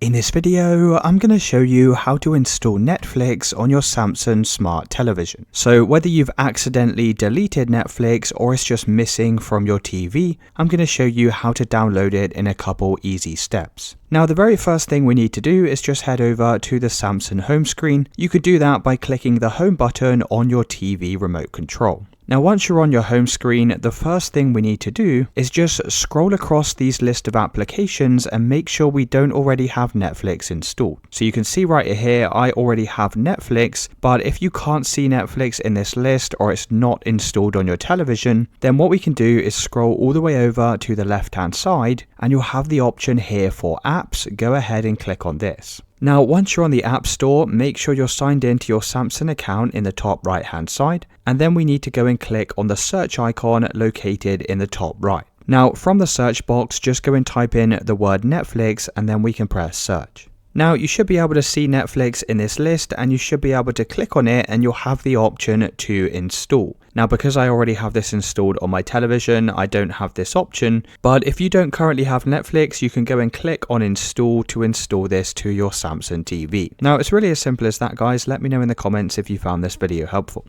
In this video, I'm going to show you how to install Netflix on your Samsung smart television. So whether you've accidentally deleted Netflix or it's just missing from your TV, I'm going to show you how to download it in a couple easy steps. Now, the very first thing we need to do is just head over to the Samsung home screen. You could do that by clicking the home button on your TV remote control. Now, once you're on your home screen, the first thing we need to do is just scroll across these list of applications and make sure we don't already have Netflix installed. So you can see right here, I already have Netflix, but if you can't see Netflix in this list or it's not installed on your television, then what we can do is scroll all the way over to the left-hand side and you'll have the option here for apps. Go ahead and click on this. Now, once you're on the App Store, make sure you're signed into your Samsung account in the top right hand side, and then we need to go and click on the search icon located in the top right. Now, from the search box, just go and type in the word Netflix and then we can press search. Now, you should be able to see Netflix in this list and you should be able to click on it and you'll have the option to install. Now, because I already have this installed on my television, I don't have this option, but if you don't currently have Netflix, you can go and click on install to install this to your Samsung TV. Now, it's really as simple as that, guys. Let me know in the comments if you found this video helpful.